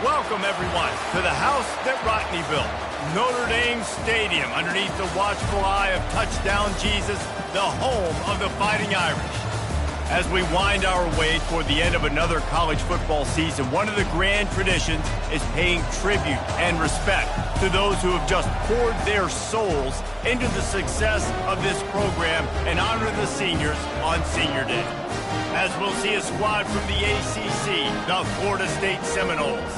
Welcome, everyone, to the house that Rodney built, Notre Dame Stadium, underneath the watchful eye of Touchdown Jesus, the home of the Fighting Irish. As we wind our way toward the end of another college football season, one of the grand traditions is paying tribute and respect to those who have just poured their souls into the success of this program and honor the seniors on Senior Day. As we'll see a squad from the ACC, the Florida State Seminoles,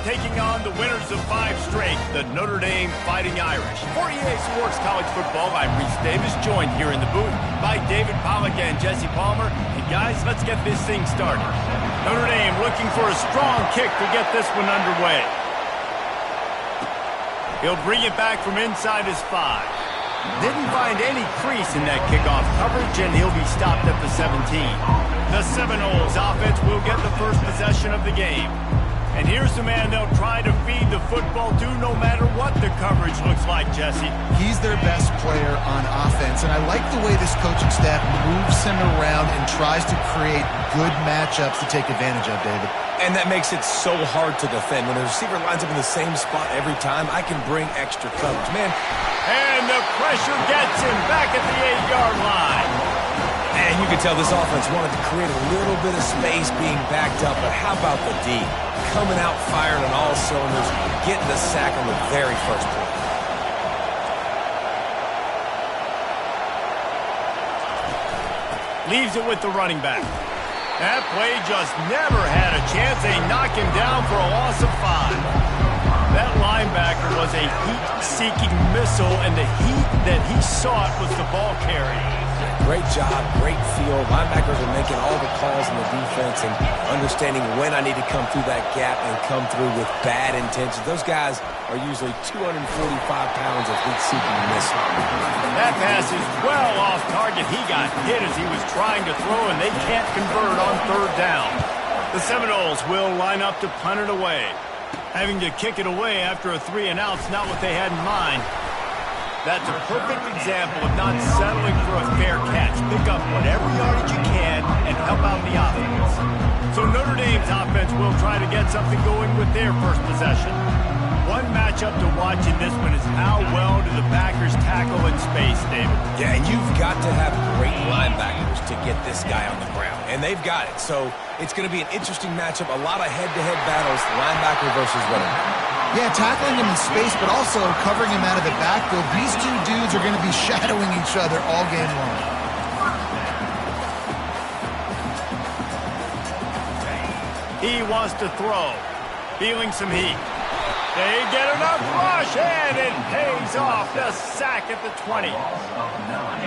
taking on the winners of 5 straight, the Notre Dame Fighting Irish. For EA Sports College Football, I'm Reese Davis, joined here in the booth by David Pollack and Jesse Palmer. And guys, let's get this thing started. Notre Dame looking for a strong kick to get this one underway. He'll bring it back from inside his 5. Didn't find any crease in that kickoff coverage, and he'll be stopped at the 17. The Seminoles offense will get the first possession of the game. And here's the man they'll try to feed the football to no matter what the coverage looks like, Jesse. He's their best player on offense, and I like the way this coaching staff moves him around and tries to create good matchups to take advantage of, David. And that makes it so hard to defend. When a receiver lines up in the same spot every time, I can bring extra coverage. Man. And the pressure gets him back at the 8-yard line. And you can tell this offense wanted to create a little bit of space being backed up, but how about the D? Coming out firing on all cylinders, getting the sack on the very first play. Leaves it with the running back. That play just never had a chance. They knock him down for a loss of 5. That linebacker was a heat-seeking missile, and the heat that he sought was the ball carry. Great job, great feel. Linebackers are making all the calls in the defense and understanding when I need to come through that gap and come through with bad intentions. Those guys are usually 245 pounds of heat-seeking missile. That pass is well off target. He got hit as he was trying to throw, and they can't convert on 3rd down. The Seminoles will line up to punt it away. Having to kick it away after a 3-and-out's not what they had in mind. That's a perfect example of not settling for a fair catch. Pick up whatever yardage you can and help out the offense. So Notre Dame's offense will try to get something going with their first possession. One matchup to watch in this one is how well do the backers tackle in space, David? Yeah, and you've got to have great linebackers to get this guy on the ground. And they've got it. So it's going to be an interesting matchup. A lot of head-to-head battles, linebacker versus running back. Yeah, tackling him in space, but also covering him out of the backfield. These two dudes are going to be shadowing each other all game long. He wants to throw. Feeling some heat. They get enough rush, and it pays off. The sack at the 20.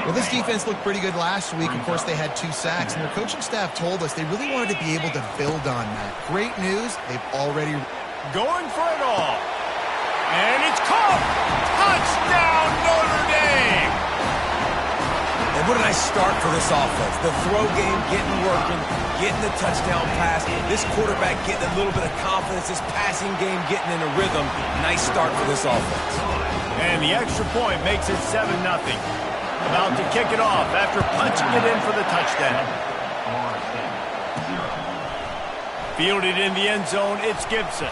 Well, this defense looked pretty good last week. Of course, they had 2 sacks, and their coaching staff told us they really wanted to be able to build on that. Great news, they've already... Going for it all. And it's caught. Touchdown, Notre Dame. And what a nice start for this offense. The throw game getting working, getting the touchdown pass. This quarterback getting a little bit of confidence. This passing game getting in a rhythm. Nice start for this offense. And the extra point makes it 7-0. About to kick it off after punching it in for the touchdown. Fielded in the end zone, it's Gibson.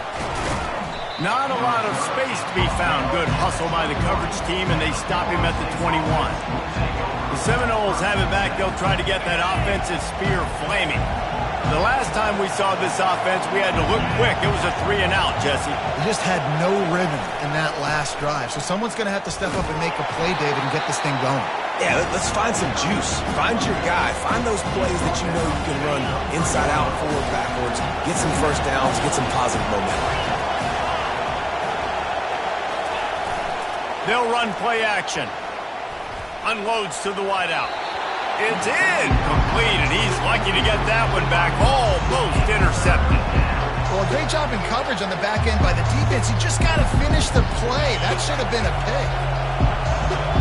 Not a lot of space to be found. Good hustle by the coverage team, and they stop him at the 21. The Seminoles have it back. They'll try to get that offensive spear flaming. The last time we saw this offense, we had to look quick. It was a 3-and-out, Jesse. They just had no rhythm in that last drive. So someone's going to have to step up and make a play, David, and get this thing going. Yeah, let's find some juice. Find your guy. Find those plays that you know you can run inside out, forward, backwards. Get some first downs. Get some positive momentum. They'll run play action. Unloads to the wideout. It's in. Complete, and he's lucky to get that one back. Almost intercepted. Well, a great job in coverage on the back end by the defense. He just got to finish the play. That should have been a pick.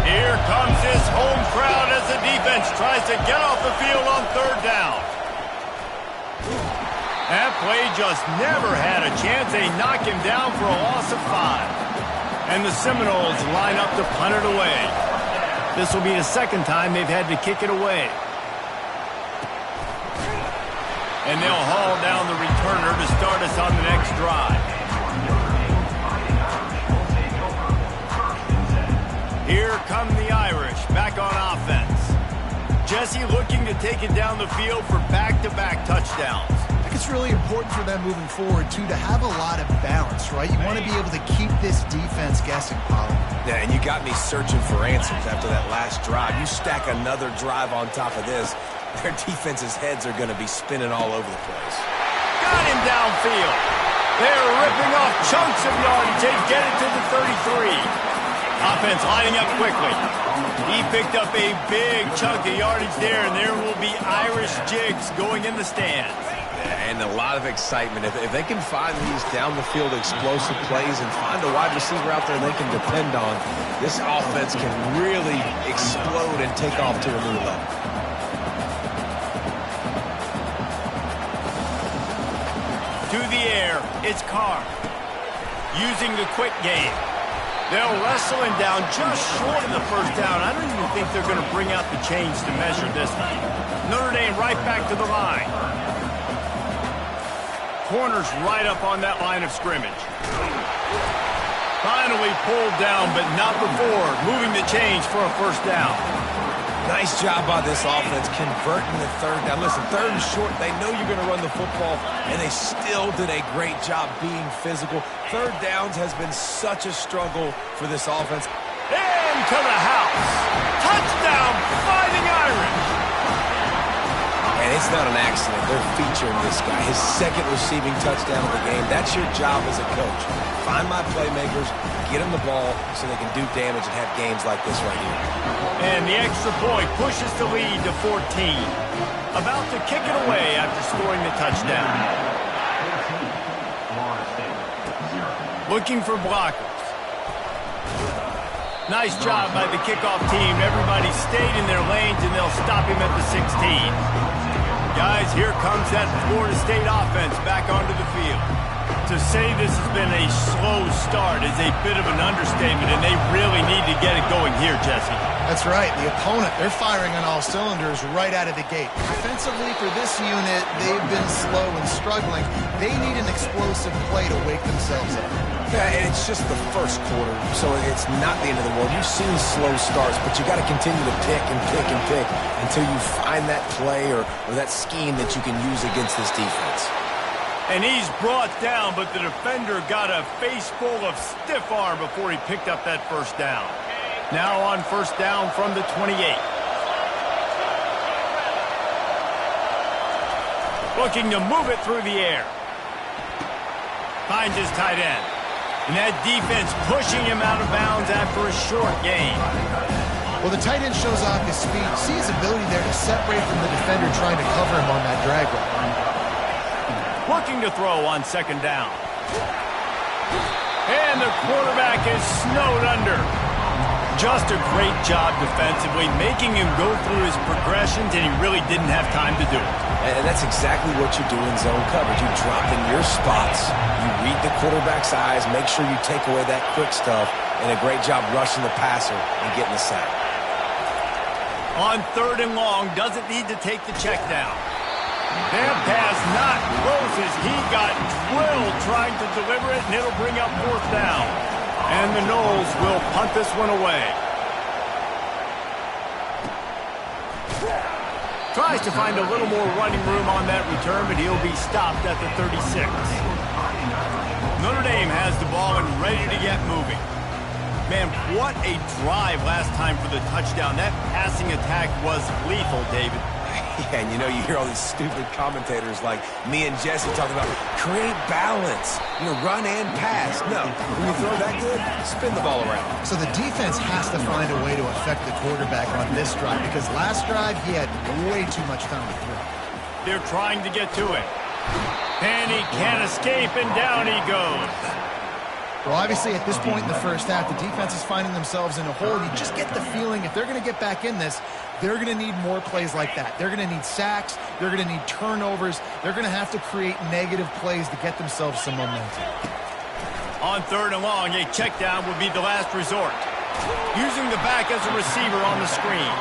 Here comes his home crowd as the defense tries to get off the field on 3rd down. That play just never had a chance. They knock him down for a loss of 5. And the Seminoles line up to punt it away. This will be the 2nd time they've had to kick it away. And they'll haul down the return returner to start us on the next drive. Here come the Irish, back on offense. Jesse looking to take it down the field for back-to-back touchdowns. I think it's really important for them moving forward, too, to have a lot of balance, right? You want to be able to keep this defense guessing, Paulo. Yeah, and you got me searching for answers after that last drive. You stack another drive on top of this, their defense's heads are going to be spinning all over the place. Got him downfield. They're ripping off chunks of yardage. They get it to the 33. Offense lining up quickly. He picked up a big chunk of yardage there, and there will be Irish jigs going in the stands. And a lot of excitement. If they can find these down-the-field explosive plays and find a wide receiver out there they can depend on, this offense can really explode and take off to a new level. To the air, it's Carr. Using the quick game. They'll wrestle him down just short of the first down. I don't even think they're going to bring out the chains to measure this one. Notre Dame right back to the line. Corners right up on that line of scrimmage. Finally pulled down, but not before moving the chains for a first down. Nice job by this offense converting the third down. Listen, third and short, they know you're going to run the football, and they still did a great job being physical. Third downs has been such a struggle for this offense. Into the house. Touchdown, Fighting Irish. And it's not an accident. They're featuring this guy. His second receiving touchdown of the game. That's your job as a coach. Find my playmakers, get them the ball so they can do damage and have games like this right here. And the extra point pushes the lead to 14. About to kick it away after scoring the touchdown. Looking for blockers. Nice job by the kickoff team. Everybody stayed in their lanes, and they'll stop him at the 16. Guys, here comes that Florida State offense back onto the field. To say this has been a slow start is a bit of an understatement, and they really need to get it going here, Jesse. That's right. The opponent, they're firing on all cylinders right out of the gate. Defensively for this unit, they've been slow and struggling. They need an explosive play to wake themselves up. Yeah, and it's just the first quarter, so it's not the end of the world. You've seen slow starts, but you got to continue to pick and pick and pick until you find that play or that scheme that you can use against this defense. And he's brought down, but the defender got a face full of stiff arm before he picked up that first down. Now on first down from the 28. Looking to move it through the air. Finds his tight end. And that defense pushing him out of bounds after a short gain. Well, the tight end shows off his speed. See his ability there to separate from the defender trying to cover him on that drag route. Looking to throw on second down. And the quarterback is snowed under. Just a great job defensively, making him go through his progressions, and he really didn't have time to do it. And that's exactly what you do in zone coverage. You drop in your spots, you read the quarterback's eyes, make sure you take away that quick stuff, and a great job rushing the passer and getting the sack. On third and long, doesn't need to take the check down. That pass not close as he got drilled trying to deliver it, and it'll bring up fourth down. And the Noles will punt this one away. Tries to find a little more running room on that return, but he'll be stopped at the 36. Notre Dame has the ball and ready to get moving. Man, what a drive last time for the touchdown. That passing attack was lethal, David. Yeah, and you know, you hear all these stupid commentators like me and Jesse talking about create balance, run and pass. No, when you throw that good, spin the ball around. So the defense has to find a way to affect the quarterback on this drive because last drive he had way too much time to throw. They're trying to get to it. And he can't escape, and down he goes. Well, obviously, at this point in the first half, the defense is finding themselves in a hole. You just get the feeling if they're going to get back in this, they're going to need more plays like that. They're going to need sacks. They're going to need turnovers. They're going to have to create negative plays to get themselves some momentum. On third and long, a check down would be the last resort. Using the back as a receiver on the screen.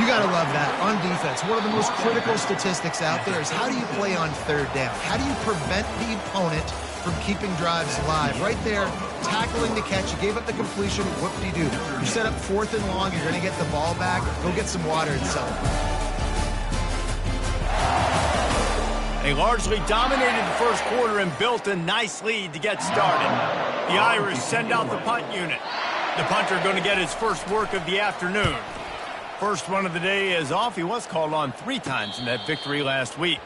You got to love that. On defense, one of the most critical statistics out there is how do you play on third down? How do you prevent the opponent from keeping drives alive? Right there, tackling the catch. You gave up the completion. What do you do? You set up 4th and long. You're going to get the ball back. Go get some water and celebrate. They largely dominated the first quarter and built a nice lead to get started. The Irish send out the punt unit. The punter going to get his first work of the afternoon. First one of the day is off. He was called on 3 times in that victory last week.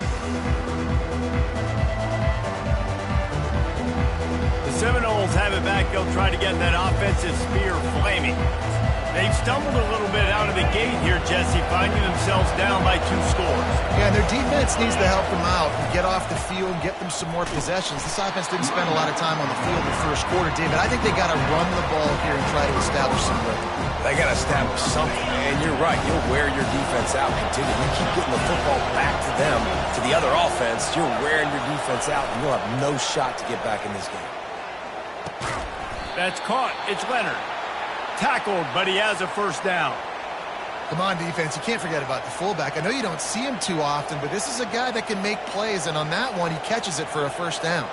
The Seminoles have it back. They'll try to get that offensive spear flaming. They've stumbled a little bit out of the gate here, Jesse, finding themselves down by 2 scores. Yeah, and their defense needs to help them out and get off the field, get them some more possessions. This offense didn't spend a lot of time on the field in the first quarter, David. I think they got to run the ball here and try to establish some rhythm. They got to establish something, and you're right. You'll wear your defense out. Continue. You keep getting the football back to them, to the other offense. You're wearing your defense out, and you'll have no shot to get back in this game. That's caught. It's Leonard. Tackled, but he has a first down. Come on, defense. You can't forget about the fullback. I know you don't see him too often, but this is a guy that can make plays, and on that one, he catches it for a first down.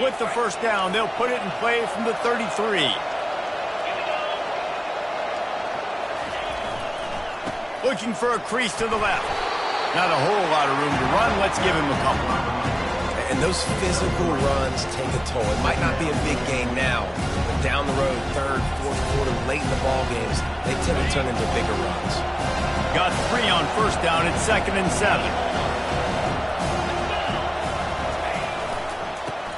With the first down, they'll put it in play from the 33. Looking for a crease to the left. Not a whole lot of room to run. Let's give him a couple. And those physical runs take a toll. It might not be a big game now, but down the road, 3rd, 4th quarter, late in the ball games, they tend to turn into bigger runs. Got 3 on first down. It's 2nd and 7.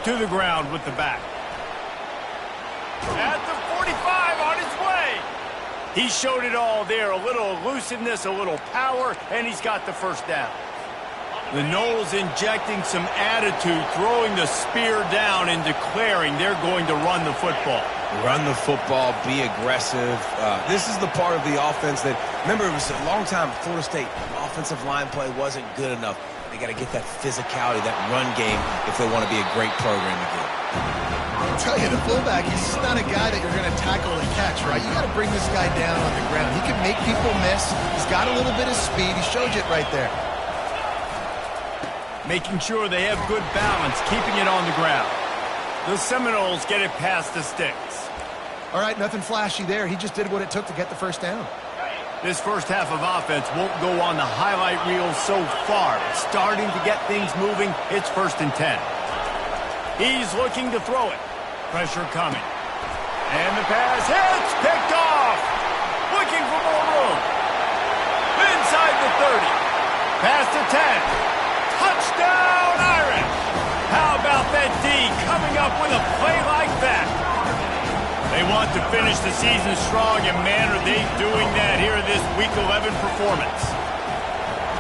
To the ground with the back. At the 45 on his way. He showed it all there. A little elusiveness, a little power, and he's got the first down. The Noles injecting some attitude, throwing the spear down and declaring they're going to run the football. Run the football, be aggressive. This is the part of the offense that, remember, it was a long time Florida State offensive line play wasn't good enough. They got to get that physicality, that run game, if they want to be a great program again. I'll tell you, the fullback, he's just not a guy that you're going to tackle and catch, right? You got to bring this guy down on the ground. He can make people miss. He's got a little bit of speed. He showed you it right there. Making sure they have good balance, keeping it on the ground. The Seminoles get it past the sticks. All right, nothing flashy there. He just did what it took to get the first down. This first half of offense won't go on the highlight reel so far. Starting to get things moving, it's 1st and 10. He's looking to throw it. Pressure coming. And the pass hits, picked off. Looking for more room. Inside the 30. Past the 10. Touchdown, Irish! How about that D coming up with a play like that? They want to finish the season strong, and man, are they doing that here in this Week 11 performance.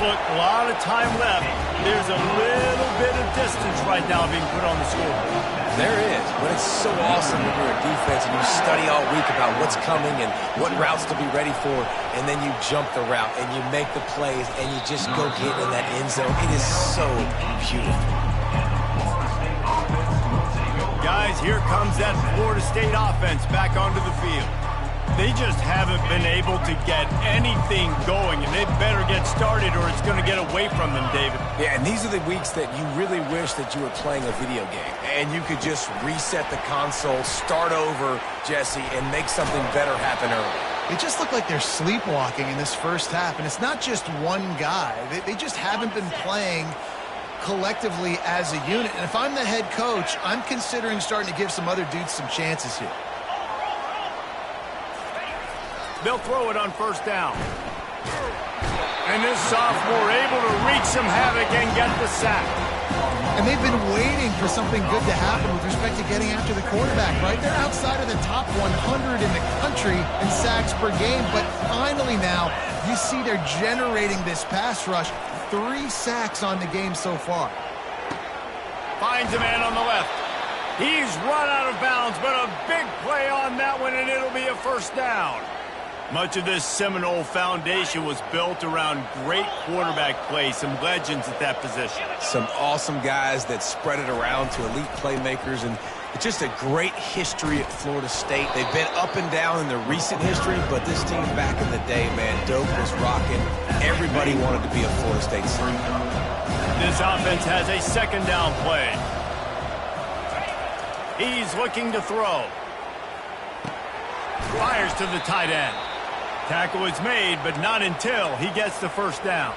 Look, a lot of time left. There's a little bit of distance right now being put on the scoreboard. There is, but it's so awesome when you're a defense and you study all week about what's coming and what routes to be ready for, and then you jump the route and you make the plays and you just go get in that end zone. It is so beautiful. Guys, here comes that Florida State offense back onto the field. They just haven't been able to get anything going, and they better get started or it's going to get away from them, David. Yeah, and these are the weeks that you really wish that you were playing a video game and you could just reset the console, start over, Jesse, and make something better happen early. They just look like they're sleepwalking in this first half, and it's not just one guy. They just haven't been playing collectively as a unit. And if I'm the head coach, I'm considering starting to give some other dudes some chances here. They'll throw it on first down. And this sophomore able to wreak some havoc and get the sack. And they've been waiting for something good to happen with respect to getting after the quarterback, right? They're outside of the top 100 in the country in sacks per game, but finally now you see they're generating this pass rush. 3 sacks on the game so far. Finds a man on the left. He's run out of bounds, but a big play on that one, and it'll be a first down. Much of this Seminole foundation was built around great quarterback play, some legends at that position. Some awesome guys that spread it around to elite playmakers, and It's just a great history at Florida State. They've been up and down in their recent history, but this team back in the day, man, Doak was rocking. Everybody wanted to be a Florida State Senior. This offense has a second down play. He's looking to throw. Fires to the tight end. Tackle is made, but not until he gets the first down.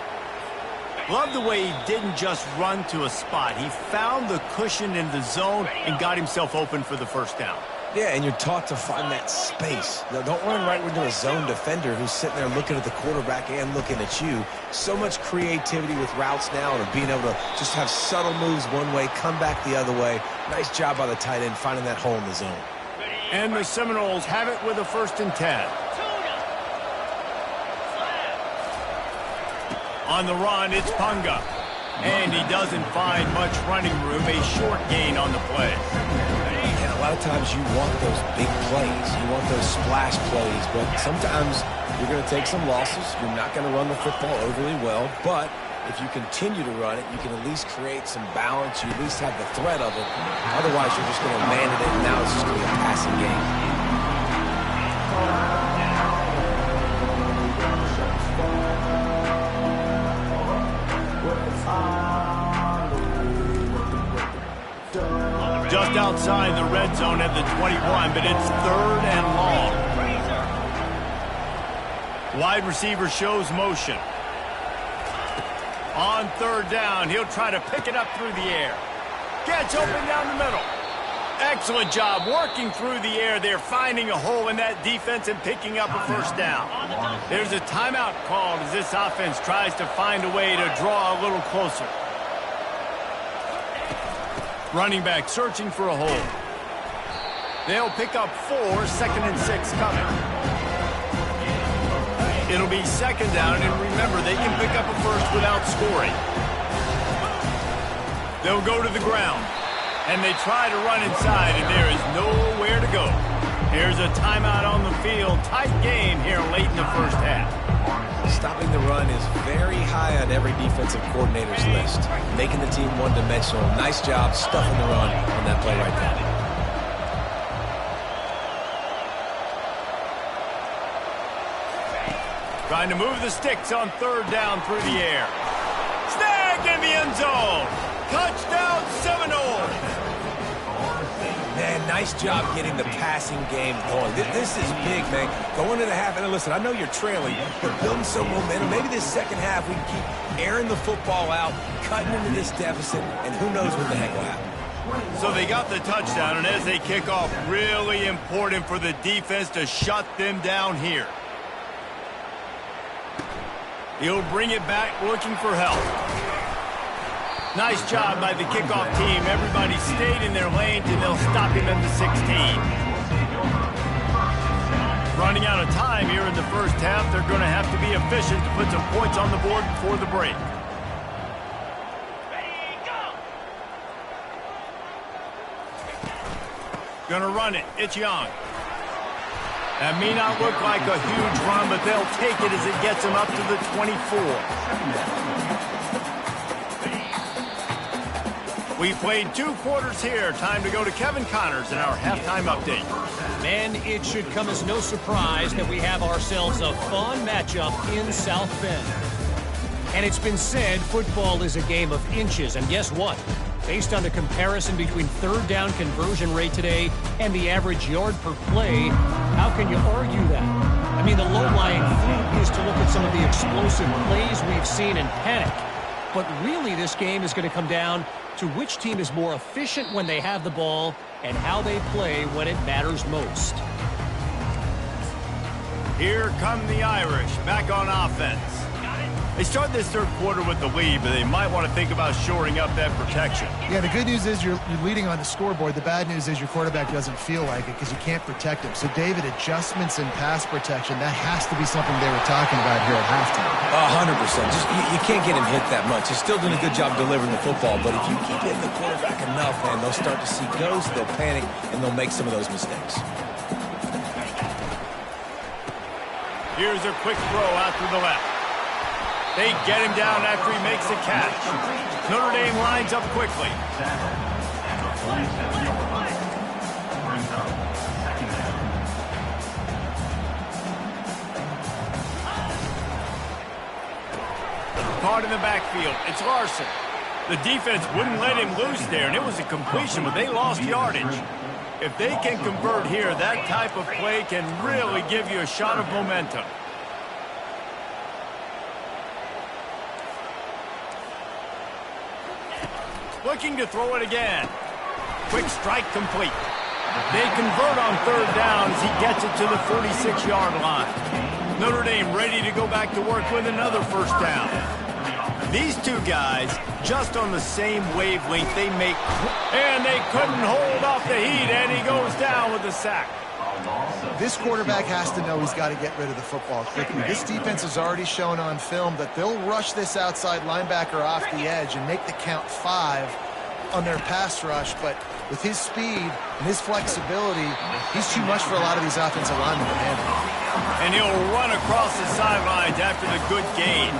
Love the way he didn't just run to a spot. He found the cushion in the zone and got himself open for the first down. Yeah, and you're taught to find that space. Now, don't run right into a zone defender who's sitting there looking at the quarterback and looking at you. So much creativity with routes now and being able to just have subtle moves one way, come back the other way. Nice job by the tight end finding that hole in the zone. And the Seminoles have it with a 1st and 10. On the run, it's Punga. And he doesn't find much running room, a short gain on the play. And a lot of times you want those big plays. You want those splash plays, but sometimes you're going to take some losses. You're not going to run the football overly well, but if you continue to run it, you can at least create some balance. You at least have the threat of it. Otherwise, you're just going to abandon it, and now it's just going to be a passing game. Just outside the red zone at the 21, but it's 3rd and long. Wide receiver shows motion. On 3rd down, he'll try to pick it up through the air. Gets open down the middle. Excellent job working through the air there, finding a hole in that defense and picking up a first down. There's a timeout called as this offense tries to find a way to draw a little closer. Running back searching for a hole. They'll pick up 4, 2nd and 6 coming. It'll be 2nd down, and remember, they can pick up a first without scoring. They'll go to the ground, and they try to run inside, and there is nowhere to go. Here's a timeout on the field. Tight game here late in the first half. Stopping the run is very high on every defensive coordinator's list. Making the team one-dimensional. Nice job stuffing the run on that play right there. Trying to move the sticks on 3rd down through the air. Snagged in the end zone. Touchdown Seminoles. Man, nice job getting the passing game going. This is big, man. Going into the half, and listen, I know you're trailing, but building some momentum. Maybe this second half we can keep airing the football out, cutting into this deficit, and who knows what the heck will happen. So they got the touchdown, and as they kick off, really important for the defense to shut them down here. He'll bring it back looking for help. Nice job by the kickoff team. Everybody stayed in their lanes, and they'll stop him at the 16. Running out of time here in the first half. They're going to have to be efficient to put some points on the board before the break. Going to run it. It's Young. That may not look like a huge run, but they'll take it as it gets them up to the 24. We played 2 quarters here. Time to go to Kevin Connors in our halftime update. Man, it should come as no surprise that we have ourselves a fun matchup in South Bend. And it's been said football is a game of inches. And guess what? Based on the comparison between 3rd down conversion rate today and the average yard per play, how can you argue that? I mean, the low-lying fruit is to look at some of the explosive plays we've seen in panic. But really, this game is going to come down to which team is more efficient when they have the ball and how they play when it matters most. Here come the Irish back on offense. They start this 3rd quarter with the lead, but they might want to think about shoring up that protection. Yeah, the good news is you're leading on the scoreboard. The bad news is your quarterback doesn't feel like it because you can't protect him. So, David, adjustments in pass protection, that has to be something they were talking about here at halftime. 100%. Just you can't get him hit that much. He's still doing a good job delivering the football, but if you keep hitting the quarterback enough, man, they'll start to see ghosts, they'll panic, and they'll make some of those mistakes. Here's a quick throw out to the left. They get him down after he makes the catch. Notre Dame lines up quickly. caught in the backfield. It's Larson. The defense wouldn't let him loose there, and it was a completion, but they lost yardage. If they can convert here, that type of play can really give you a shot of momentum. Looking to throw it again. Quick strike complete. They convert on third down as he gets it to the 46-yard line. Notre Dame ready to go back to work with another first down. These two guys just on the same wavelength. They make, and they couldn't hold off the heat, and he goes down with a sack. This quarterback has to know he's got to get rid of the football quickly. This defense has already shown on film that they'll rush this outside linebacker off the edge and make the count 5 on their pass rush, but with his speed and his flexibility, he's too much for a lot of these offensive linemen to handle. And he'll run across the sidelines after the good gain.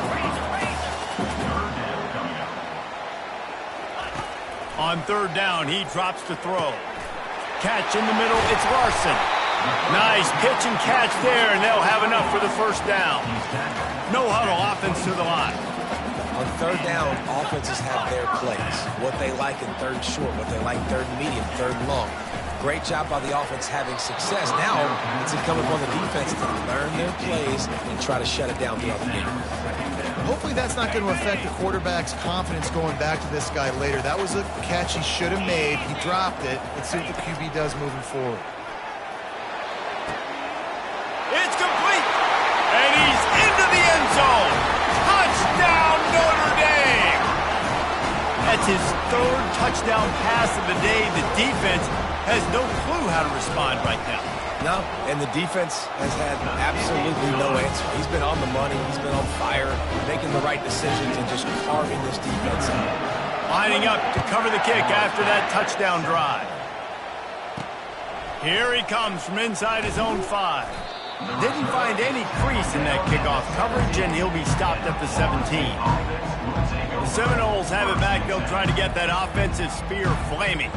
On third down, he drops to throw. Catch in the middle, it's Larson. Nice pitch and catch there, and they'll have enough for the first down. No huddle offense to the line. On third down, offenses have their plays. What they like in third short, what they like third medium, third long. Great job by the offense having success. Now it's incumbent on the defense to learn their plays and try to shut it down throughout the game. Hopefully that's not going to affect the quarterback's confidence going back to this guy later. That was a catch he should have made. He dropped it. Let's see what the QB does moving forward. It's complete, and he's into the end zone. Touchdown, Notre Dame! That's his third touchdown pass of the day. The defense has no clue how to respond right now. No, and the defense has had absolutely no answer. He's been on the money. He's been on fire, making the right decisions and just carving this defense out. Lining up to cover the kick after that touchdown drive. Here he comes from inside his own 5. Didn't find any crease in that kickoff coverage, and he'll be stopped at the 17. The Seminoles have it back. They'll try to get that offensive spear flaming.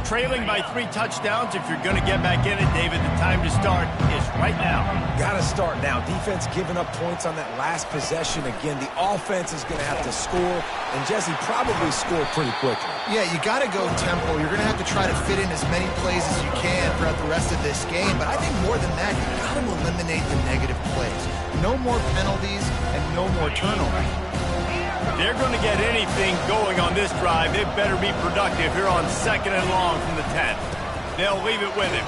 Trailing by 3 touchdowns. If you're going to get back in it, David, the time to start is right now. Got to start now. Defense giving up points on that last possession. Again, the offense is going to have to score, and Jesse probably score pretty quickly. Yeah, you got to go tempo. You're going to have to try to fit in as many plays as you can throughout the rest of this game, but I think more than that, you got to eliminate the negative plays. No more penalties and no more turnovers. They're going to get anything going on this drive. They better be productive here on 2nd and long from the 10. They'll leave it with him.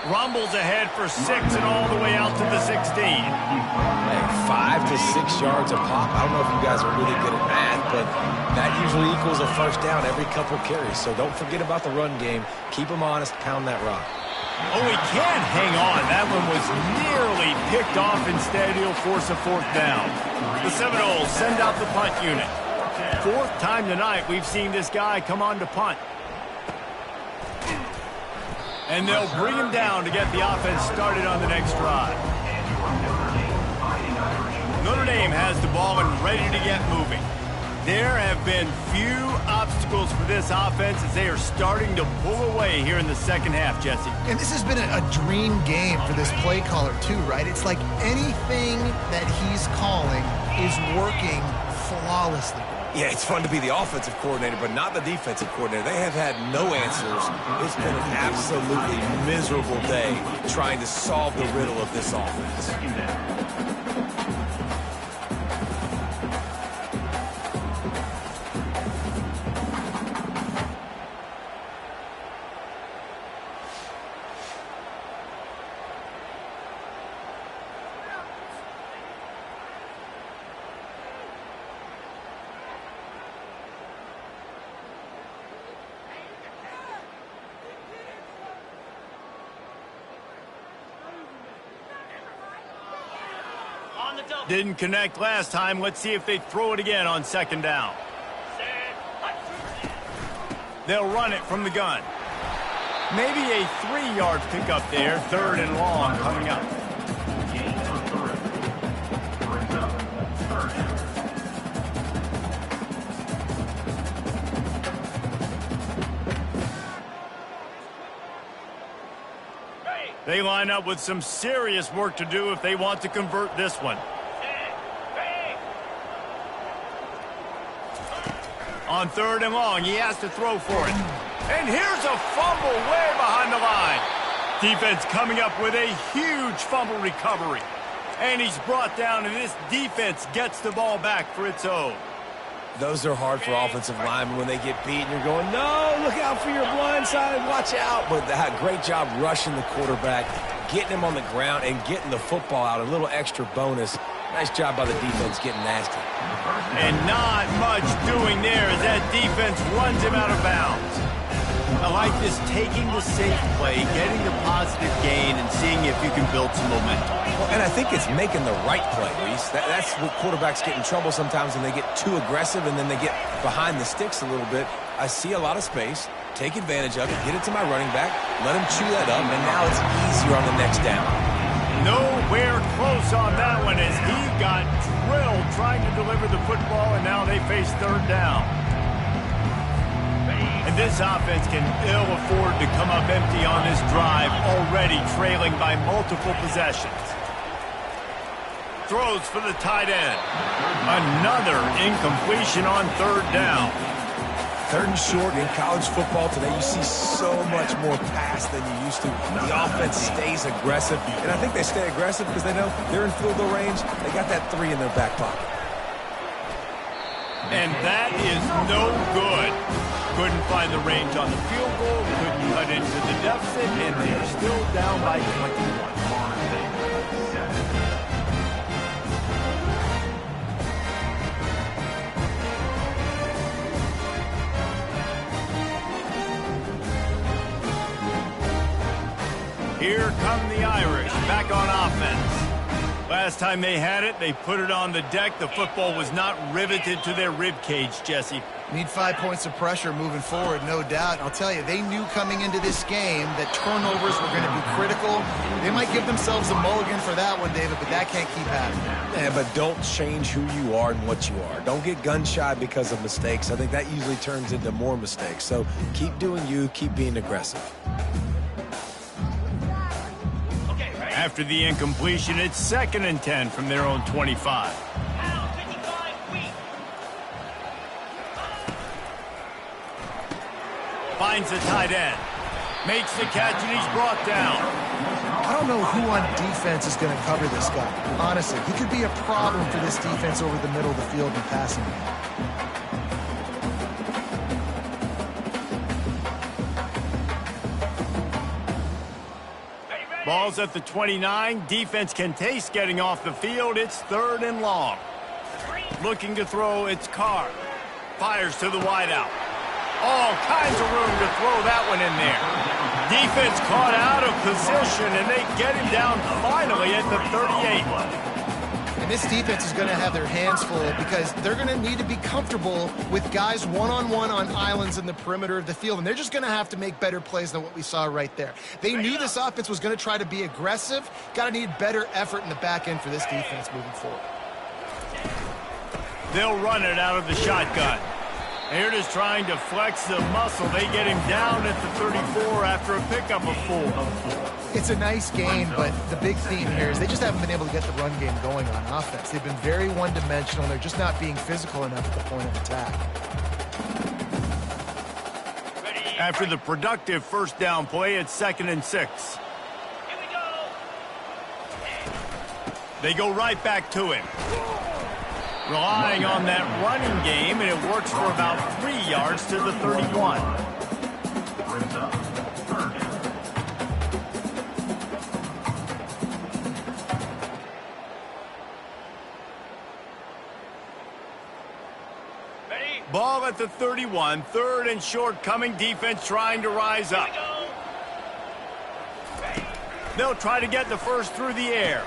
Rumbles ahead for 6 and all the way out to the 16. Hey, 5 to 6 yards a pop. I don't know if you guys are really good at math, but that usually equals a first down every couple carries. So don't forget about the run game. Keep them honest. Pound that rock. Oh, he can't hang on. That one was nearly picked off. Instead, he'll force a 4th down. The Seminoles send out the punt unit. 4th time tonight we've seen this guy come on to punt. And they'll bring him down to get the offense started on the next drive. Notre Dame has the ball and ready to get moving. There have been few obstacles for this offense as they are starting to pull away here in the second half, Jesse. And this has been a dream game for this play caller too, right? It's like anything that he's calling is working flawlessly. Yeah, it's fun to be the offensive coordinator, but not the defensive coordinator. They have had no answers. It's been an absolutely miserable day trying to solve the riddle of this offense. Didn't connect last time. Let's see if they throw it again on 2nd down. They'll run it from the gun. Maybe a 3-yard pickup there. 3rd and long coming up. They line up with some serious work to do if they want to convert this one. On 3rd and long, he has to throw for it. And here's a fumble way behind the line. Defense coming up with a huge fumble recovery. And he's brought down, and this defense gets the ball back for its own. Those are hard for offensive linemen when they get beat, and you're going, no, look out for your blind side, watch out. But that great job rushing the quarterback, getting him on the ground, and getting the football out. A little extra bonus. Nice job by the defense getting nasty. And not much doing there as that defense runs him out of bounds. I like this, taking the safe play, getting the positive gain, and seeing if you can build some momentum. Well, and I think it's making the right play, Reese. That's what quarterbacks get in trouble sometimes when they get too aggressive and then they get behind the sticks a little bit. I see a lot of space, take advantage of it, get it to my running back, let him chew that up, and now it's easier on the next down. Nowhere close on that one as he got drilled trying to deliver the football, and now they face 3rd down. And this offense can ill afford to come up empty on this drive, already trailing by multiple possessions. Throws for the tight end. Another incompletion on 3rd down. 3rd and short in college football today, you see so much more pass than you used to. The offense stays aggressive, and I think they stay aggressive because they know they're in field goal range. They got that 3 in their back pocket. And that is no good. Couldn't find the range on the field goal, couldn't cut into the deficit, and they are still down by 21. Here come the Irish, back on offense. Last time they had it, they put it on the deck. The football was not riveted to their rib cage, Jesse. Need 5 points of pressure moving forward, no doubt. And I'll tell you, they knew coming into this game that turnovers were going to be critical. They might give themselves a mulligan for that one, David, but that can't keep happening. Yeah, but don't change who you are and what you are. Don't get gun-shy because of mistakes. I think that usually turns into more mistakes. So keep doing you, keep being aggressive. After the incompletion, it's 2nd and 10 from their own 25. Finds the tight end. Makes the catch, and he's brought down. I don't know who on defense is going to cover this guy. Honestly, he could be a problem for this defense over the middle of the field in passing. Ball's at the 29. Defense can taste getting off the field. It's 3rd and long. Looking to throw, it's Carr. Fires to the wideout. All kinds of room to throw that one in there. Defense caught out of position, and they get him down finally at the 38. And this defense is going to have their hands full because they're going to need to be comfortable with guys one-on-one on islands in the perimeter of the field, and they're just going to have to make better plays than what we saw right there. They knew this offense was going to try to be aggressive. Got to need better effort in the back end for this defense moving forward. They'll run it out of the shotgun. Here it is trying to flex the muscle. They get him down at the 34 after a pickup of 4. It's a nice gain, but the big theme here is they just haven't been able to get the run game going on offense. They've been very one-dimensional. They're just not being physical enough at the point of attack. After the productive 1st down play, it's 2nd and 6. They go right back to him. Relying on that running game, and it works for about 3 yards to the 31. Ball at the 31, 3rd and short coming, defense trying to rise up. They'll try to get the first through the air.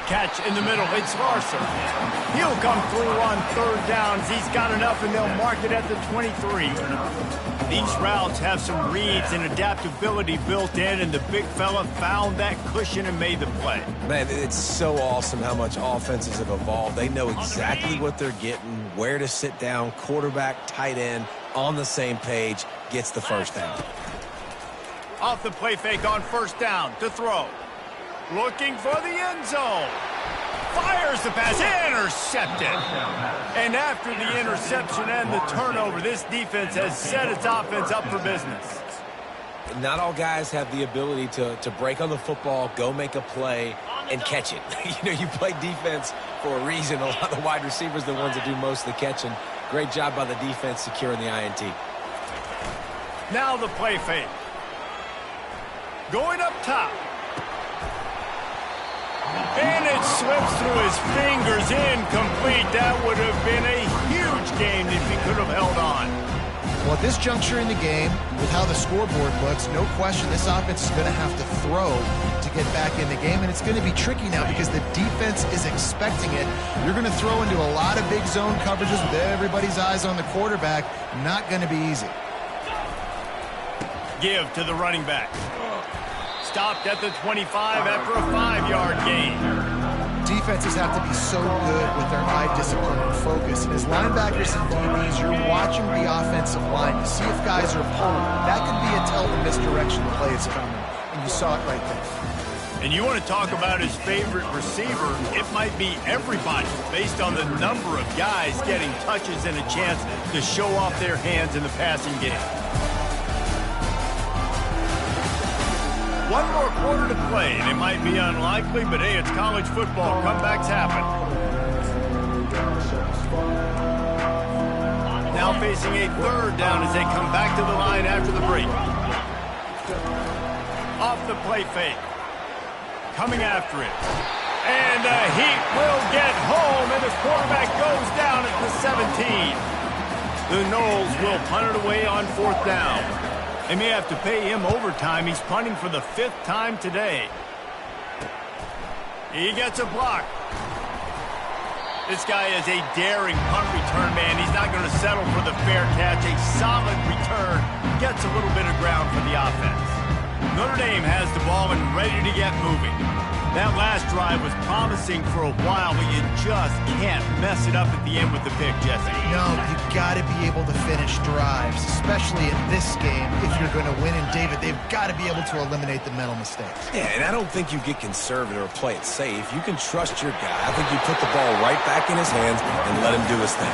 Catch in the middle, it's Larson. He'll come through on 3rd downs. He's got enough, and they'll mark it at the 23. These routes have some reads and adaptability built in, and the big fella found that cushion and made the play. Man, it's so awesome how much offenses have evolved. They know exactly what they're getting, where to sit down, quarterback, tight end, on the same page, gets the 1st down. Off the play fake on 1st down to throw. Looking for the end zone. Fires the pass, intercepted. And after the interception and the turnover, this defense has set its offense up for business. Not all guys have the ability to break on the football, go make a play, and catch it. You play defense for a reason. A lot of the wide receivers are the ones that do most of the catching. Great job by the defense securing the INT. Now the play fake. Going up top. And it slips through his fingers, incomplete. That would have been a huge game if he could have held on. Well, at this juncture in the game, with how the scoreboard looks, no question this offense is going to have to throw to get back in the game, and it's going to be tricky now because the defense is expecting it. You're going to throw into a lot of big zone coverages with everybody's eyes on the quarterback. Not going to be easy. Give to the running back. Stopped at the 25 after a 5-yard gain. Defenses have to be so good with their eye discipline and focus. And as linebackers and DBs, you're watching the offensive line to see if guys are pulling. That could be a tell the misdirection the play is coming. And you saw it right there. And you want to talk about his favorite receiver, it might be everybody based on the number of guys getting touches and a chance to show off their hands in the passing game. One more quarter to play, and it might be unlikely, but hey, it's college football. Comebacks happen. Now facing a third down as they come back to the line after the break. Off the play fake. Coming after it. And the Heat will get home, and the quarterback goes down at the 17. The Noles will punt it away on 4th down. They may have to pay him overtime. He's punting for the 5th time today. He gets a block. This guy is a daring punt return man. He's not going to settle for the fair catch. A solid return. Gets a little bit of ground for the offense. Notre Dame has the ball and ready to get moving. That last drive was promising for a while, but you just can't mess it up at the end with the pick, Jesse. No, you got to be able to finish drives, especially in this game if you're going to win. And David, they've got to be able to eliminate the mental mistakes. Yeah, and I don't think you get conservative or play it safe. You can trust your guy. I think you put the ball right back in his hands and let him do his thing.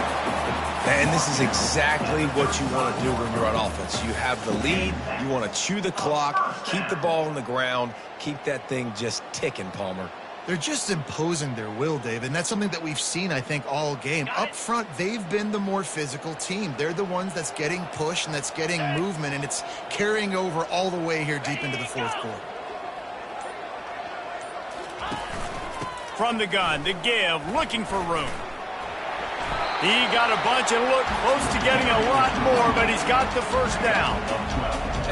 And this is exactly what you want to do when you're on offense. You have the lead. You want to chew the clock, keep the ball on the ground, keep that thing just ticking, Palmer. They're just imposing their will, David, and that's something that we've seen, I think, all game. Up front, they've been the more physical team. They're the ones that's getting push and that's getting movement, and it's carrying over all the way here deep into the 4th quarter. From the gun, the give, looking for room. He got a bunch and looked close to getting a lot more, but he's got the first down.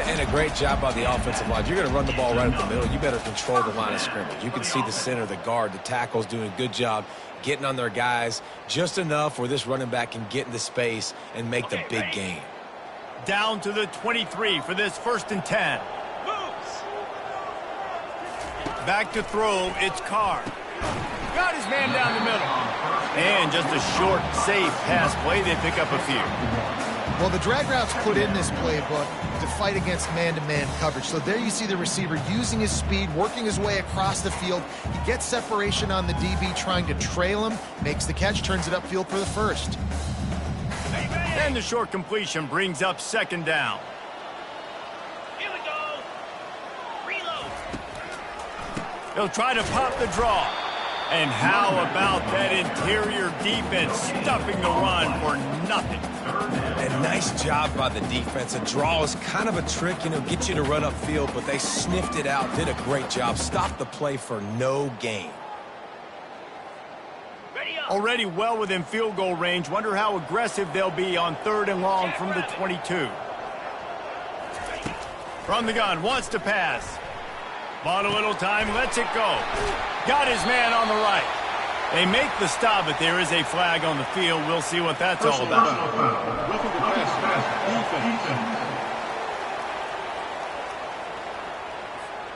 And a great job by the offensive line. You're going to run the ball right up the middle. You better control the line of scrimmage. You can see the center, the guard, the tackles doing a good job getting on their guys just enough where this running back can get into space and make the big game. Down to the 23 for this 1st and 10. Back to throw, it's Carr. Got his man down the middle. And just a short, safe pass play. They pick up a few. Well, the drag routes put in this playbook to fight against man-to-man coverage. So there you see the receiver using his speed, working his way across the field. He gets separation on the DB, trying to trail him, makes the catch, turns it upfield for the first. And the short completion brings up 2nd down. Here we go. Reload. He'll try to pop the draw. And how about that interior defense stuffing the run for nothing? And nice job by the defense. A draw is kind of a trick, get you to run upfield, but they sniffed it out, did a great job, stopped the play for no gain. Already well within field goal range. Wonder how aggressive they'll be on 3rd and long from the 22. From the gun, wants to pass. Bought a little time, lets it go. Got his man on the right. They make the stop, but there is a flag on the field. We'll see what that's all about.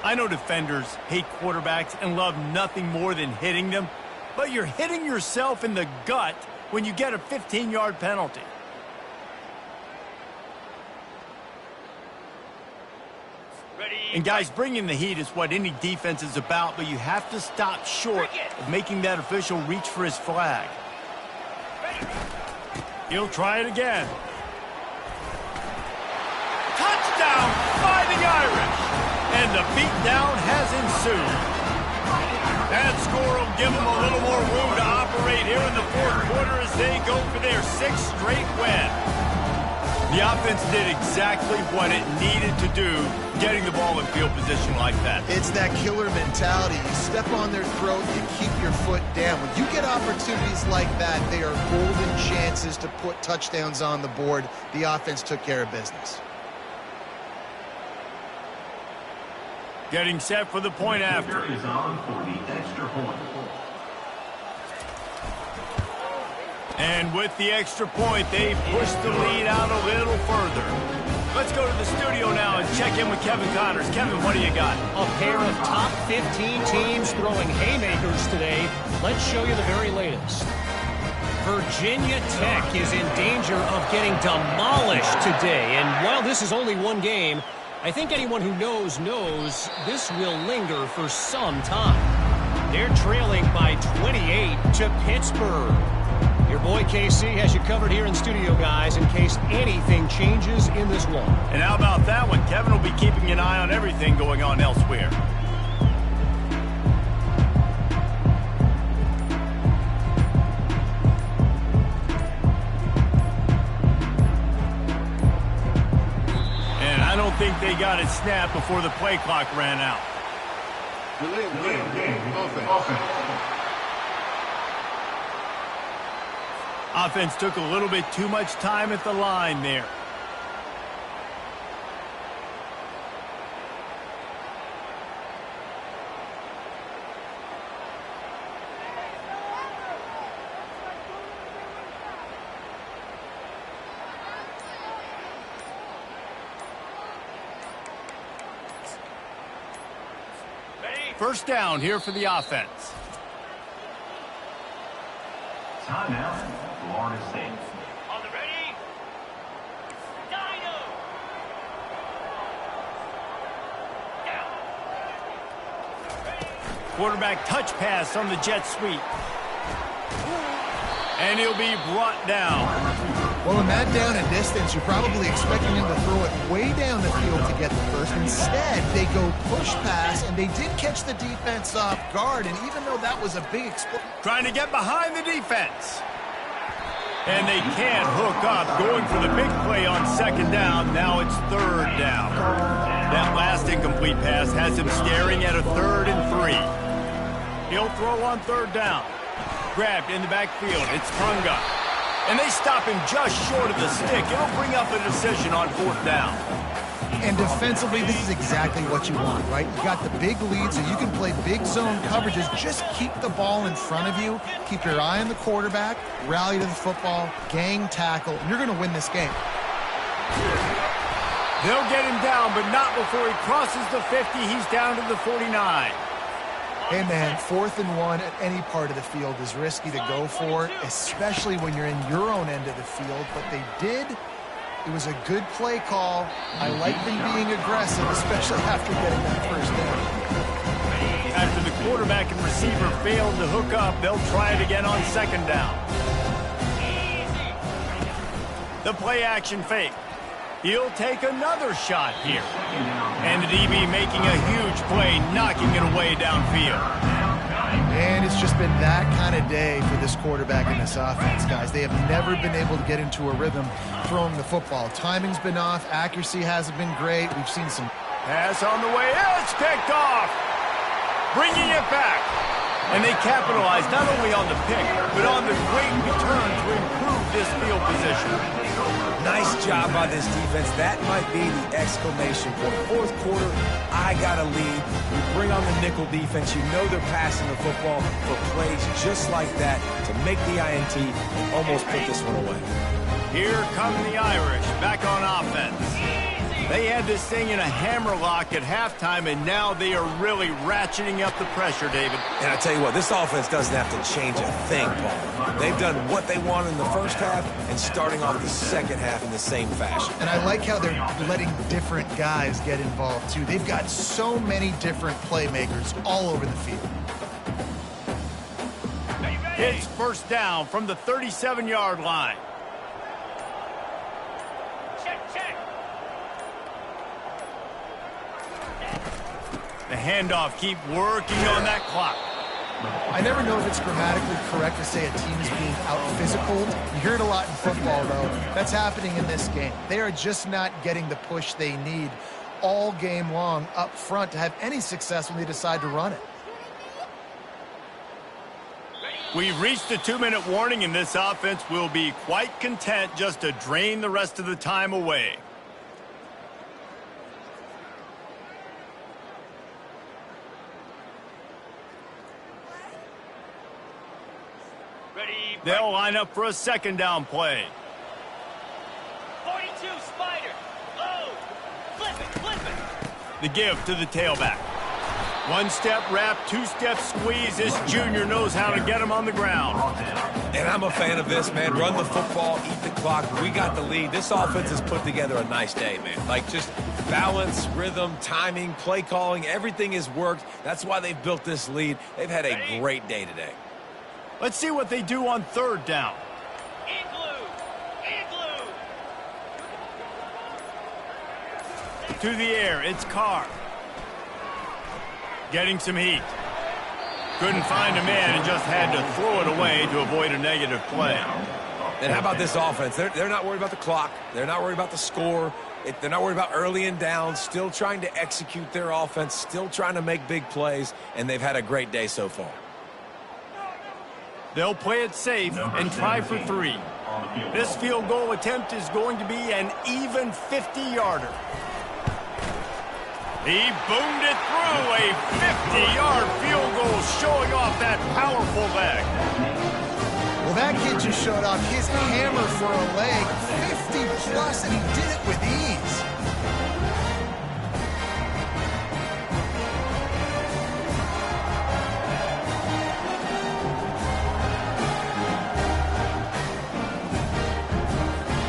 I know defenders hate quarterbacks and love nothing more than hitting them, but you're hitting yourself in the gut when you get a 15-yard penalty. And guys, bringing the heat is what any defense is about, but you have to stop short of making that official reach for his flag. He'll try it again. Touchdown, Fighting Irish! And the beatdown has ensued. That score will give them a little more room to operate here in the fourth quarter as they go for their 6th straight win. The offense did exactly what it needed to do, getting the ball in field position like that. It's that killer mentality. You step on their throat, you keep your foot down. When you get opportunities like that, they are golden chances to put touchdowns on the board. The offense took care of business. Getting set for the point after. Is on for the extra point. And with the extra point, they push the lead out a little further. Let's go to the studio now and check in with Kevin Connors. Kevin, what do you got? A pair of top 15 teams throwing haymakers today. Let's show you the very latest. Virginia Tech is in danger of getting demolished today. And while this is only one game, I think anyone who knows this will linger for some time. They're trailing by 28 to Pittsburgh. Your boy KC has you covered here in studio, guys, in case anything changes in this one. And how about that one? Kevin will be keeping an eye on everything going on elsewhere. And I don't think they got it snapped before the play clock ran out. Offense took a little bit too much time at the line there. First down here for the offense. Timeout, Florida State. On the ready. Dino. Down. Quarterback touch pass on the jet sweep. And he'll be brought down. Well, in that down and distance, you're probably expecting him to throw it way down the field to get the first. Instead, they go push pass, and they did catch the defense off guard. And even though that was a big explosion, Trying to get behind the defense. And they can't hook up, going for the big play on second down. Now it's third down. That last incomplete pass has him staring at a 3rd and 3. He'll throw on third down. Grabbed in the backfield. It's Punga. And they stop him just short of the stick. It'll bring up a decision on 4th down. and defensively, this is exactly what you want, right? You got the big lead, so you can play big zone coverages. Just keep the ball in front of you. Keep your eye on the quarterback, rally to the football, gang tackle, and you're going to win this game. They'll get him down, but not before he crosses the 50. He's down to the 49. Hey, man, 4th and 1 at any part of the field is risky to go for, especially when you're in your own end of the field. But they did. It was a good play call. I like them being aggressive, especially after getting that first down. After the quarterback and receiver failed to hook up, they'll try it again on 2nd down. The play action fake. He'll take another shot here. And the DB making a huge play, knocking it away downfield. And it's just been that kind of day for this quarterback and this offense, guys. They have never been able to get into a rhythm throwing the football. Timing's been off. Accuracy hasn't been great. We've seen some... Pass on the way. It's picked off. Bringing it back. And they capitalize not only on the pick, but on the great return to improve this field position. Nice job by this defense. That might be the exclamation point. 4th quarter, I got a lead. We bring on the nickel defense. You know they're passing the football for plays just like that to make the INT and almost put this one away. Here come the Irish back on offense. They had this thing in a hammerlock at halftime, and now they are really ratcheting up the pressure, David. And I tell you what, this offense doesn't have to change a thing, Paul. They've done what they wanted in the first half and starting off the second half in the same fashion. And I like how they're letting different guys get involved, too. They've got so many different playmakers all over the field. It's first down from the 37-yard line. Check. The handoff, keep working on that clock. I never know if it's grammatically correct to say a team is being out-physical. You hear it a lot in football, though. That's happening in this game. They are just not getting the push they need all game long up front to have any success when they decide to run it. We've reached the 2-minute warning, and this offense will be quite content just to drain the rest of the time away. Ready. They'll line up for a second down play. 42, Spider. Oh, flip it. The give to the tailback. One-step wrap, two-step squeeze. This junior knows how to get him on the ground. And I'm a fan of this, man. Run the football, eat the clock. We got the lead. This offense has put together a nice day, man. Like, just balance, rhythm, timing, play calling, everything has worked. That's why they've built this lead. They've had a great day today. Let's see what they do on third down. Igloo. To the air, it's Carr. Getting some heat. Couldn't find a man and just had to throw it away to avoid a negative play. And how about this offense? They're not worried about the clock. They're not worried about the score. They're not worried about early and down. Still trying to execute their offense. Still trying to make big plays. And they've had a great day so far. They'll play it safe and try for 3. This field goal attempt is going to be an even 50-yarder. He boomed it through, a 50-yard field goal showing off that powerful leg. Well, that kid just showed off his hammer for a leg, 50-plus, and he did it with ease.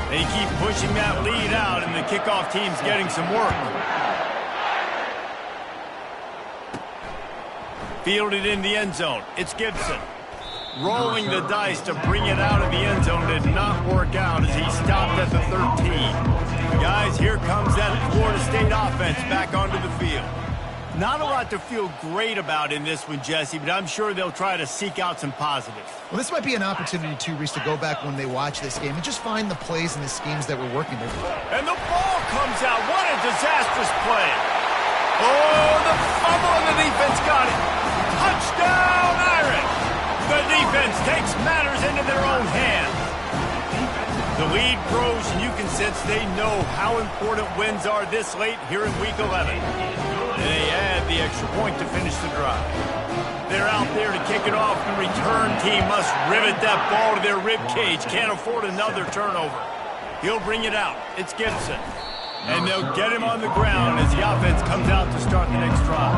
They keep pushing that lead out, and the kickoff team's getting some work. Fielded in the end zone. It's Gibson. Rolling the dice to bring it out of the end zone did not work out as he stopped at the 13. Guys, here comes that Florida State offense back onto the field. Not a lot to feel great about in this one, Jesse, but I'm sure they'll try to seek out some positives. Well, this might be an opportunity, too, Reese, to go back when they watch this game and just find the plays and the schemes that were working there. And the ball comes out. What a disastrous play. Oh, the fumble, and the defense got it. Touchdown, Irish! The defense takes matters into their own hands. The lead grows, and you can sense they know how important wins are this late here in Week 11. And they add the extra point to finish the drive. They're out there to kick it off. The return team must rivet that ball to their rib cage. Can't afford another turnover. He'll bring it out. It's Gibson. And they'll get him on the ground as the offense comes out to start the next drive.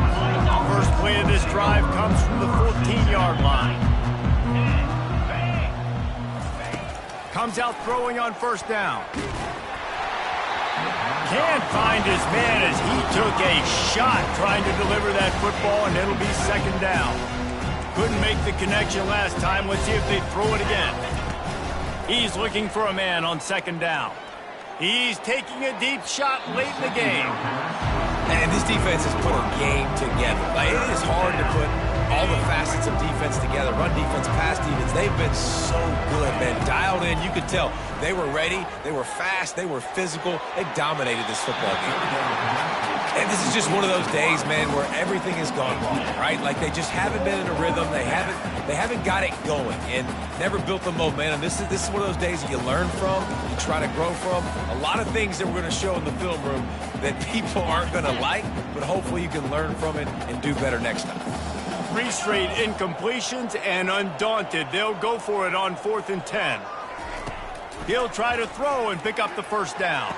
First play of this drive comes from the 14-yard line. Comes out throwing on first down. Can't find his man as he took a shot trying to deliver that football, and it'll be second down. Couldn't make the connection last time. Let's see if they throw it again. He's looking for a man on second down. He's taking a deep shot late in the game. And this defense has put a game together. Like, it is hard to put all the facets of defense together. Run defense, pass defense. They've been so good, man. Dialed in. You could tell they were ready. They were fast. They were physical. They dominated this football game. And this is just one of those days, man, where everything has gone wrong, right? Like, they just haven't been in a rhythm. They haven't got it going and never built the momentum. This is one of those days that you learn from, you try to grow from. A lot of things that we're going to show in the film room that people aren't going to like, but hopefully you can learn from it and do better next time. 3 straight incompletions, and undaunted, they'll go for it on 4th and 10. He'll try to throw and pick up the first down.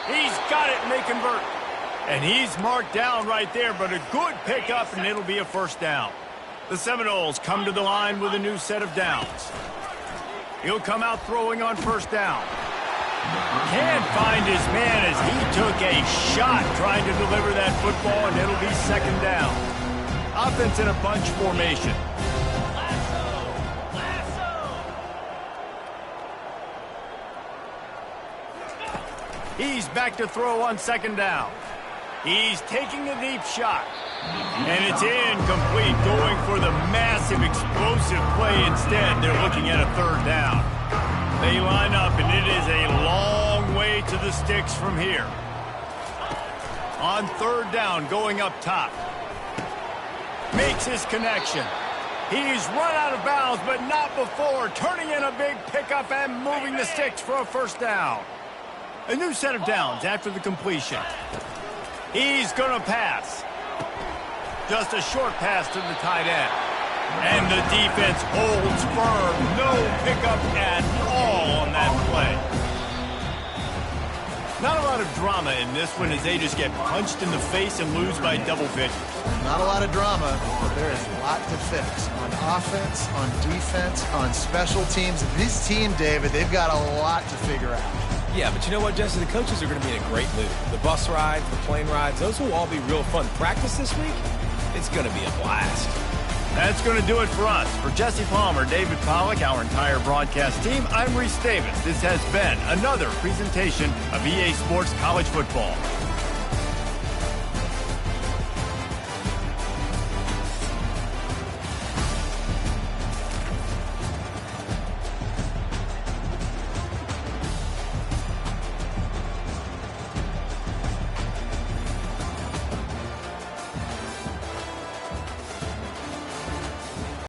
He's got it, and they convert. And he's marked down right there, but a good pickup, and it'll be a first down. The Seminoles come to the line with a new set of downs. He'll come out throwing on first down. Can't find his man as he took a shot trying to deliver that football, and it'll be second down. Offense in a bunch formation. He's back to throw on second down. He's taking a deep shot. And it's incomplete, going for the massive explosive play instead. They're looking at a third down. They line up, and it is a long way to the sticks from here. On third down, going up top. Makes his connection. He's run out of bounds, but not before. Turning in a big pickup and moving the sticks for a first down. A new set of downs after the completion. He's going to pass. Just a short pass to the tight end. And the defense holds firm. No pickup at all on that play. Not a lot of drama in this one as they just get punched in the face and lose by double figures. Not a lot of drama, but there is a lot to fix on offense, on defense, on special teams. This team, David, they've got a lot to figure out. Yeah, but you know what, Jesse? The coaches are going to be in a great mood. The bus rides, the plane rides, those will all be real fun. Practice this week, it's going to be a blast. That's going to do it for us. For Jesse Palmer, David Pollack, our entire broadcast team, I'm Reese Davis. This has been another presentation of EA Sports College Football.